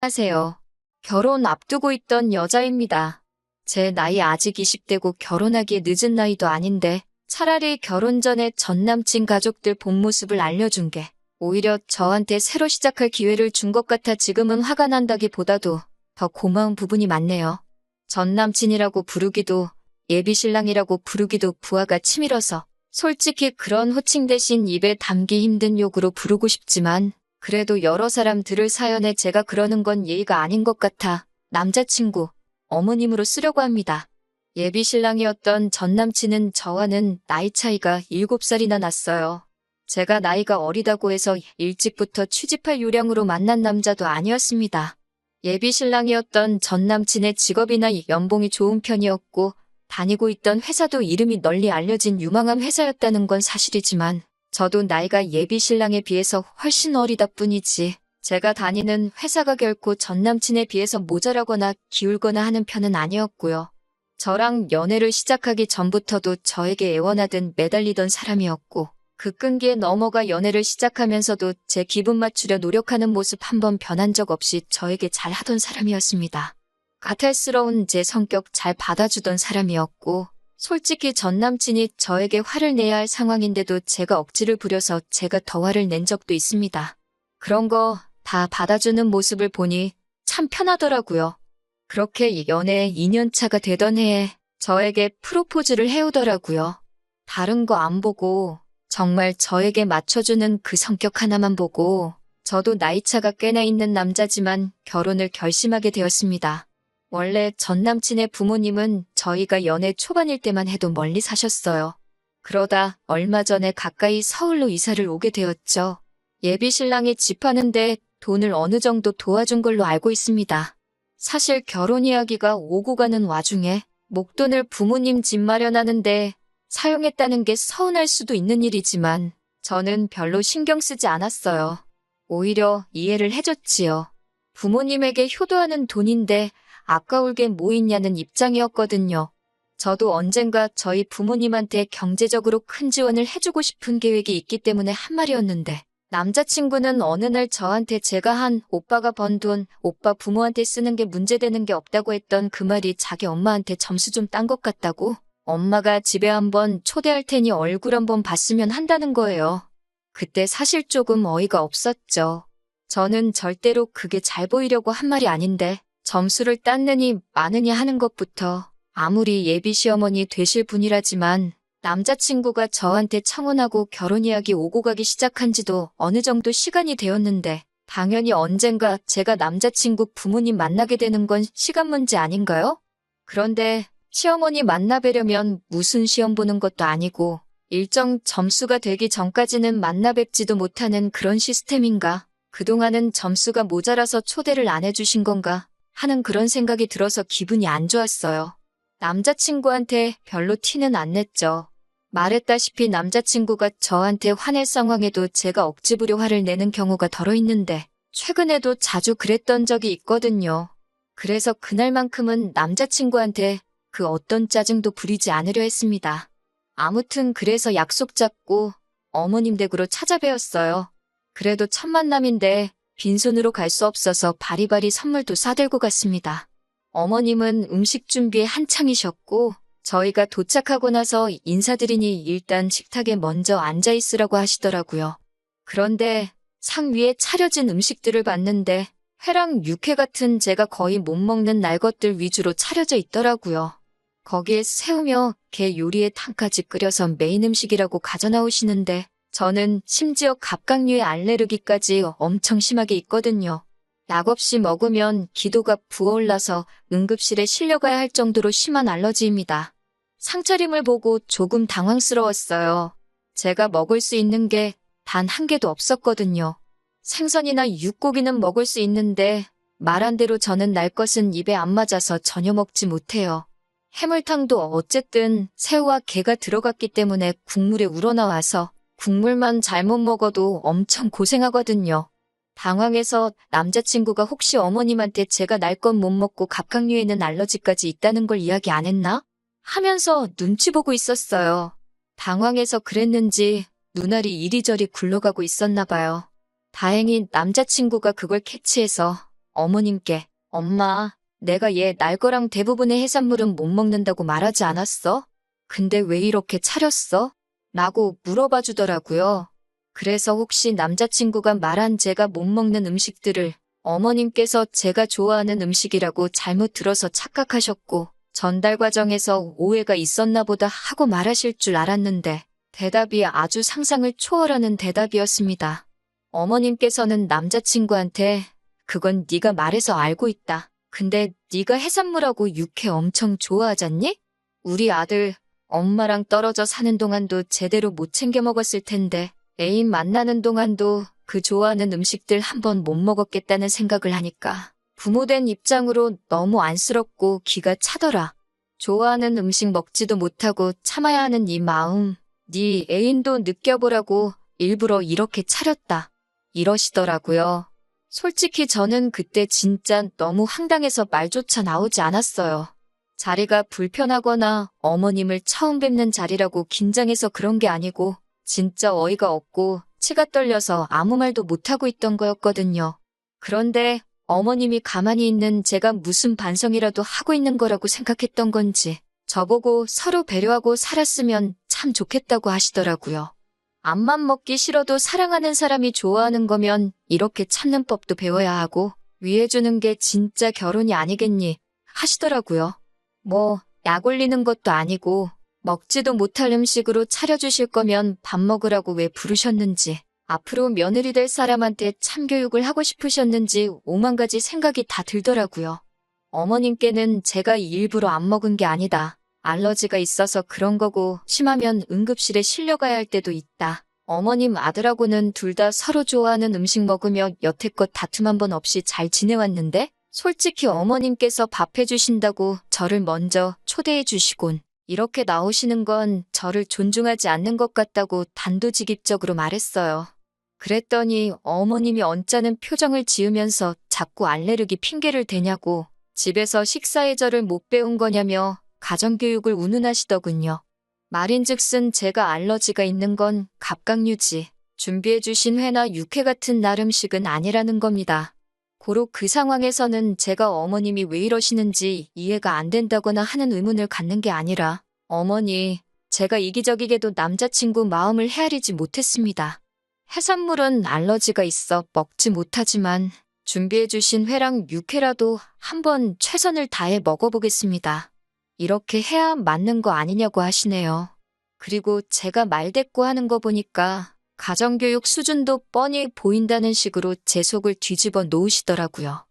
하세요. 결혼 앞두고 있던 여자입니다. 제 나이 아직 20대고 결혼하기에 늦은 나이도 아닌데 차라리 결혼 전에 전 남친 가족들 본 모습을 알려준 게 오히려 저한테 새로 시작할 기회를 준 것 같아 지금은 화가 난다기보다도 더 고마운 부분이 많네요. 전 남친이라고 부르기도 예비 신랑이라고 부르기도 부하가 치밀어서 솔직히 그런 호칭 대신 입에 담기 힘든 욕으로 부르고 싶지만 그래도 여러 사람 들을 사연에 제가 그러는 건 예의가 아닌 것 같아 남자친구, 어머님으로 쓰려고 합니다. 예비 신랑이었던 전 남친은 저와는 나이 차이가 7살이나 났어요. 제가 나이가 어리다고 해서 일찍부터 취직할 요량으로 만난 남자도 아니었습니다. 예비 신랑이었던 전 남친의 직업이나 연봉이 좋은 편이었고 다니고 있던 회사도 이름이 널리 알려진 유망한 회사였다는 건 사실이지만 저도 나이가 예비 신랑에 비해서 훨씬 어리다 뿐이지 제가 다니는 회사가 결코 전 남친에 비해서 모자라거나 기울거나 하는 편은 아니었고요. 저랑 연애를 시작하기 전부터도 저에게 애원하듯 매달리던 사람이었고 그 끈기에 넘어가 연애를 시작하면서도 제 기분 맞추려 노력하는 모습 한 번 변한 적 없이 저에게 잘하던 사람이었습니다. 까탈스러운 제 성격 잘 받아주던 사람이었고 솔직히 전 남친이 저에게 화를 내야 할 상황인데도 제가 억지를 부려서 제가 더 화를 낸 적도 있습니다. 그런 거 다 받아주는 모습을 보니 참 편하더라고요. 그렇게 연애 2년 차가 되던 해에 저에게 프로포즈를 해오더라고요. 다른 거 안 보고 정말 저에게 맞춰주는 그 성격 하나만 보고 저도 나이차가 꽤나 있는 남자지만 결혼을 결심하게 되었습니다. 원래 전 남친의 부모님은 저희가 연애 초반일 때만 해도 멀리 사셨어요. 그러다 얼마 전에 가까이 서울로 이사를 오게 되었죠. 예비 신랑이 집 하는데 돈을 어느 정도 도와준 걸로 알고 있습니다. 사실 결혼 이야기가 오고 가는 와중에 목돈을 부모님 집 마련하는데 사용했다는 게 서운할 수도 있는 일이지만 저는 별로 신경 쓰지 않았어요. 오히려 이해를 해줬지요. 부모님에게 효도하는 돈인데 아까울 게 뭐 있냐는 입장이었거든요. 저도 언젠가 저희 부모님한테 경제적으로 큰 지원을 해주고 싶은 계획이 있기 때문에 한 말이었는데 남자친구는 어느 날 저한테 제가 한 오빠가 번 돈, 오빠 부모한테 쓰는 게 문제되는 게 없다고 했던 그 말이 자기 엄마한테 점수 좀 딴 것 같다고 엄마가 집에 한번 초대할 테니 얼굴 한번 봤으면 한다는 거예요. 그때 사실 조금 어이가 없었죠. 저는 절대로 그게 잘 보이려고 한 말이 아닌데 점수를 땄느니 마느니 하는 것부터 아무리 예비 시어머니 되실 분이라지만 남자친구가 저한테 청혼하고 결혼 이야기 오고 가기 시작한 지도 어느 정도 시간이 되었는데 당연히 언젠가 제가 남자친구 부모님 만나게 되는 건 시간 문제 아닌가요? 그런데 시어머니 만나뵈려면 무슨 시험 보는 것도 아니고 일정 점수가 되기 전까지는 만나뵙지도 못하는 그런 시스템인가? 그동안은 점수가 모자라서 초대를 안 해주신 건가? 하는 그런 생각이 들어서 기분이 안 좋았어요. 남자친구한테 별로 티는 안 냈죠. 말했다시피 남자친구가 저한테 화낼 상황에도 제가 억지 부려 화를 내는 경우가 덜어 있는데 최근에도 자주 그랬던 적이 있거든요. 그래서 그날만큼은 남자친구한테 그 어떤 짜증도 부리지 않으려 했습니다. 아무튼 그래서 약속 잡고 어머님 댁으로 찾아뵈었어요. 그래도 첫 만남인데 빈손으로 갈 수 없어서 바리바리 선물도 싸들고 갔습니다. 어머님은 음식 준비에 한창이셨고 저희가 도착하고 나서 인사드리니 일단 식탁에 먼저 앉아 있으라고 하시더라고요. 그런데 상 위에 차려진 음식들을 봤는데 회랑 육회 같은 제가 거의 못 먹는 날 것들 위주로 차려져 있더라고요. 거기에 새우며 게 요리에 탕까지 끓여서 메인 음식이라고 가져나오시는데 저는 심지어 갑각류의 알레르기까지 엄청 심하게 있거든요. 약 없이 먹으면 기도가 부어올라서 응급실에 실려가야 할 정도로 심한 알러지입니다. 상차림을 보고 조금 당황스러웠어요. 제가 먹을 수 있는 게 단 한 개도 없었거든요. 생선이나 육고기는 먹을 수 있는데 말한 대로 저는 날 것은 입에 안 맞아서 전혀 먹지 못해요. 해물탕도 어쨌든 새우와 게가 들어갔기 때문에 국물에 우러나와서 국물만 잘못 먹어도 엄청 고생하거든요. 당황해서 남자친구가 혹시 어머님한테 제가 날 건 못 먹고 갑각류에는 알러지까지 있다는 걸 이야기 안 했나? 하면서 눈치 보고 있었어요. 당황해서 그랬는지 눈알이 이리저리 굴러가고 있었나 봐요. 다행히 남자친구가 그걸 캐치해서 어머님께 엄마, 내가 얘 날 거랑 대부분의 해산물은 못 먹는다고 말하지 않았어? 근데 왜 이렇게 차렸어? 라고 물어봐 주더라고요. 그래서 혹시 남자친구가 말한 제가 못 먹는 음식들을 어머님께서 제가 좋아하는 음식이라고 잘못 들어서 착각하셨고 전달 과정에서 오해가 있었나 보다 하고 말하실 줄 알았는데 대답이 아주 상상을 초월하는 대답이었습니다. 어머님께서는 남자친구한테 그건 네가 말해서 알고 있다. 근데 네가 해산물하고 육회 엄청 좋아하잖니? 우리 아들 엄마랑 떨어져 사는 동안도 제대로 못 챙겨 먹었을 텐데 애인 만나는 동안도 그 좋아하는 음식들 한 번 못 먹었겠다는 생각을 하니까 부모된 입장으로 너무 안쓰럽고 기가 차더라. 좋아하는 음식 먹지도 못하고 참아야 하는 네 마음, 네 애인도 느껴보라고 일부러 이렇게 차렸다. 이러시더라고요. 솔직히 저는 그때 진짜 너무 황당해서 말조차 나오지 않았어요. 자리가 불편하거나 어머님을 처음 뵙는 자리라고 긴장해서 그런 게 아니고 진짜 어이가 없고 치가 떨려서 아무 말도 못하고 있던 거였거든요. 그런데 어머님이 가만히 있는 제가 무슨 반성이라도 하고 있는 거라고 생각했던 건지 저보고 서로 배려하고 살았으면 참 좋겠다고 하시더라고요. 앞만 먹기 싫어도 사랑하는 사람이 좋아하는 거면 이렇게 참는 법도 배워야 하고 위해주는 게 진짜 결혼이 아니겠니 하시더라고요. 뭐 약 올리는 것도 아니고 먹지도 못할 음식으로 차려주실 거면 밥 먹으라고 왜 부르셨는지 앞으로 며느리 될 사람한테 참교육을 하고 싶으셨는지 오만 가지 생각이 다 들더라고요. 어머님께는 제가 일부러 안 먹은 게 아니다. 알러지가 있어서 그런 거고 심하면 응급실에 실려가야 할 때도 있다. 어머님 아들하고는 둘 다 서로 좋아하는 음식 먹으며 여태껏 다툼 한 번 없이 잘 지내왔는데 솔직히 어머님께서 밥 해주신다고 저를 먼저 초대해 주시곤 이렇게 나오시는 건 저를 존중하지 않는 것 같다고 단도직입적으로 말했어요. 그랬더니 어머님이 언짢은 표정을 지으면서 자꾸 알레르기 핑계를 대냐고 집에서 식사 예절을 못 배운 거냐며 가정교육을 운운하시더군요. 말인즉슨 제가 알러지가 있는 건 갑각류지 준비해주신 회나 육회 같은 날 음식은 아니라는 겁니다. 고로 그 상황에서는 제가 어머님이 왜 이러시는지 이해가 안 된다거나 하는 의문을 갖는 게 아니라 어머니, 제가 이기적이게도 남자친구 마음을 헤아리지 못했습니다. 해산물은 알러지가 있어 먹지 못하지만 준비해주신 회랑 육회라도 한번 최선을 다해 먹어보겠습니다. 이렇게 해야 맞는 거 아니냐고 하시네요. 그리고 제가 말대꾸하는 거 보니까 가정교육 수준도 뻔히 보인다는 식으로 제 속을 뒤집어 놓으시더라고요.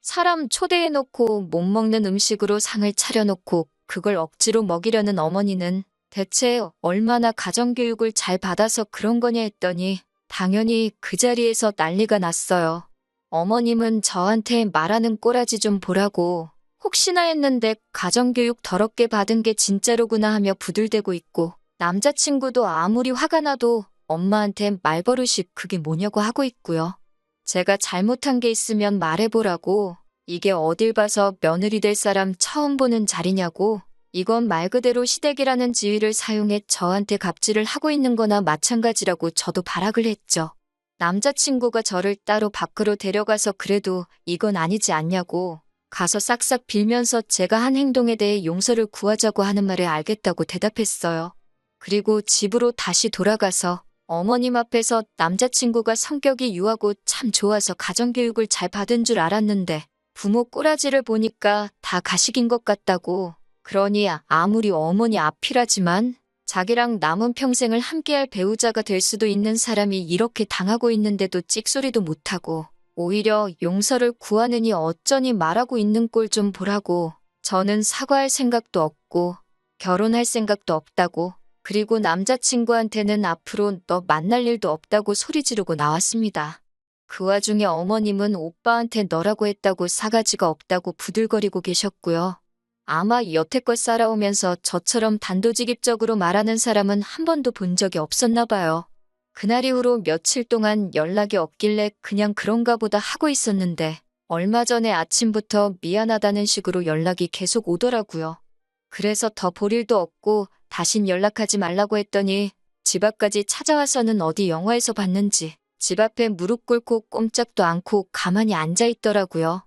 사람 초대해놓고 못 먹는 음식으로 상을 차려놓고 그걸 억지로 먹이려는 어머니는 대체 얼마나 가정교육을 잘 받아서 그런 거냐 했더니 당연히 그 자리에서 난리가 났어요. 어머님은 저한테 말하는 꼬라지 좀 보라고 혹시나 했는데 가정교육 더럽게 받은 게 진짜로구나 하며 부들대고 있고 남자친구도 아무리 화가 나도 엄마한테 말버릇이 그게 뭐냐고 하고 있고요. 제가 잘못한 게 있으면 말해보라고 이게 어딜 봐서 며느리 될 사람 처음 보는 자리냐고 이건 말 그대로 시댁이라는 지위를 사용해 저한테 갑질을 하고 있는 거나 마찬가지라고 저도 발악을 했죠. 남자친구가 저를 따로 밖으로 데려가서 그래도 이건 아니지 않냐고 가서 싹싹 빌면서 제가 한 행동에 대해 용서를 구하자고 하는 말에 알겠다고 대답했어요. 그리고 집으로 다시 돌아가서 어머님 앞에서 남자친구가 성격이 유하고 참 좋아서 가정교육을 잘 받은 줄 알았는데 부모 꼬라지를 보니까 다 가식인 것 같다고 그러니 아무리 어머니 앞이라지만 자기랑 남은 평생을 함께할 배우자가 될 수도 있는 사람이 이렇게 당하고 있는데도 찍소리도 못하고 오히려 용서를 구하느니 어쩌니 말하고 있는 꼴 좀 보라고 저는 사과할 생각도 없고 결혼할 생각도 없다고 그리고 남자친구한테는 앞으로 너 만날 일도 없다고 소리 지르고 나왔습니다. 그 와중에 어머님은 오빠한테 너라고 했다고 사가지가 없다고 부들거리고 계셨고요. 아마 여태껏 살아오면서 저처럼 단도직입적으로 말하는 사람은 한 번도 본 적이 없었나 봐요. 그날 이후로 며칠 동안 연락이 없길래 그냥 그런가 보다 하고 있었는데 얼마 전에 아침부터 미안하다는 식으로 연락이 계속 오더라고요. 그래서 더 볼 일도 없고 다신 연락하지 말라고 했더니 집 앞까지 찾아와서는 어디 영화에서 봤는지 집 앞에 무릎 꿇고 꼼짝도 않고 가만히 앉아 있더라고요.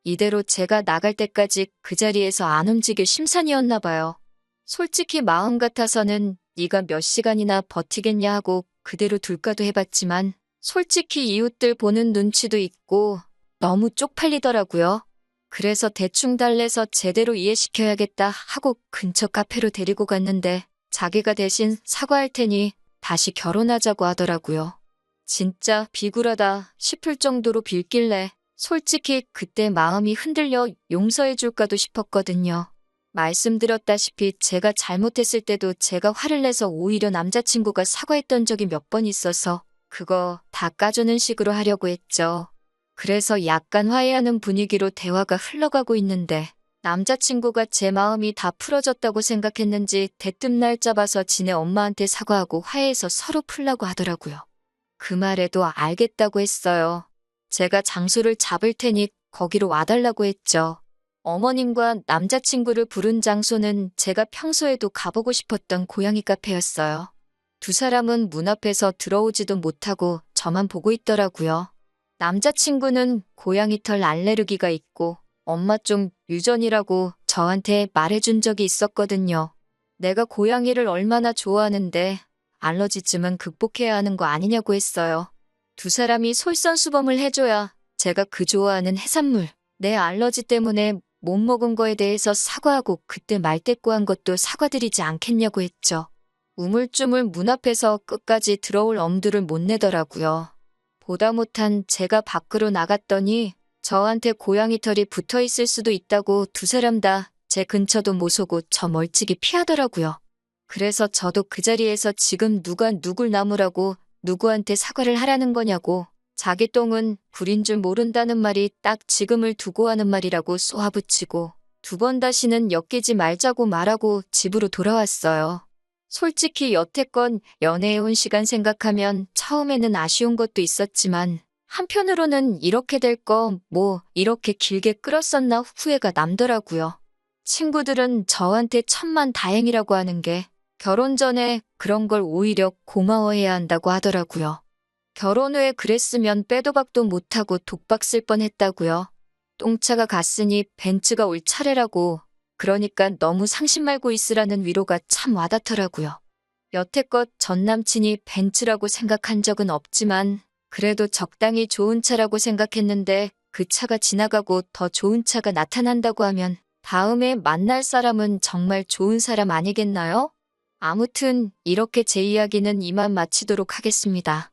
이대로 제가 나갈 때까지 그 자리에서 안 움직일 심산이었나 봐요. 솔직히 마음 같아서는 네가 몇 시간이나 버티겠냐 하고 그대로 둘까도 해봤지만 솔직히 이웃들 보는 눈치도 있고 너무 쪽팔리더라고요. 그래서 대충 달래서 제대로 이해시켜야겠다 하고 근처 카페로 데리고 갔는데 자기가 대신 사과할 테니 다시 결혼하자고 하더라고요. 진짜 비굴하다 싶을 정도로 빌길래 솔직히 그때 마음이 흔들려 용서해줄까도 싶었거든요. 말씀드렸다시피 제가 잘못했을 때도 제가 화를 내서 오히려 남자친구가 사과했던 적이 몇 번 있어서 그거 다 까주는 식으로 하려고 했죠. 그래서 약간 화해하는 분위기로 대화가 흘러가고 있는데 남자친구가 제 마음이 다 풀어졌다고 생각했는지 대뜸 날 잡아서 지네 엄마한테 사과하고 화해해서 서로 풀라고 하더라고요. 그 말에도 알겠다고 했어요. 제가 장소를 잡을 테니 거기로 와달라고 했죠. 어머님과 남자친구를 부른 장소는 제가 평소에도 가보고 싶었던 고양이 카페였어요. 두 사람은 문 앞에서 들어오지도 못하고 저만 보고 있더라고요. 남자친구는 고양이 털 알레르기가 있고 엄마 좀 유전이라고 저한테 말해준 적이 있었거든요. 내가 고양이를 얼마나 좋아하는데 알러지쯤은 극복해야 하는 거 아니냐고 했어요. 두 사람이 솔선수범을 해줘야 제가 그 좋아하는 해산물, 내 알러지 때문에 못 먹은 거에 대해서 사과하고 그때 말대꾸한 것도 사과드리지 않겠냐고 했죠. 우물쭈물 문 앞에서 끝까지 들어올 엄두를 못 내더라고요. 보다 못한 제가 밖으로 나갔더니 저한테 고양이 털이 붙어 있을 수도 있다고 두 사람 다 제 근처도 못 오고 저 멀찍이 피하더라고요. 그래서 저도 그 자리에서 지금 누가 누굴 나무라고 누구한테 사과를 하라는 거냐고 자기 똥은 구린 줄 모른다는 말이 딱 지금을 두고 하는 말이라고 쏘아붙이고 두 번 다시는 엮이지 말자고 말하고 집으로 돌아왔어요. 솔직히 여태껏 연애해온 시간 생각하면 처음에는 아쉬운 것도 있었지만 한편으로는 이렇게 될 거 뭐 이렇게 길게 끌었었나 후회가 남더라고요. 친구들은 저한테 천만 다행이라고 하는 게 결혼 전에 그런 걸 오히려 고마워해야 한다고 하더라고요. 결혼 후에 그랬으면 빼도 박도 못하고 독박 쓸 뻔했다고요. 똥차가 갔으니 벤츠가 올 차례라고. 그러니까 너무 상심 말고 있으라는 위로가 참 와닿더라고요. 여태껏 전 남친이 벤츠라고 생각한 적은 없지만 그래도 적당히 좋은 차라고 생각했는데 그 차가 지나가고 더 좋은 차가 나타난다고 하면 다음에 만날 사람은 정말 좋은 사람 아니겠나요? 아무튼 이렇게 제 이야기는 이만 마치도록 하겠습니다.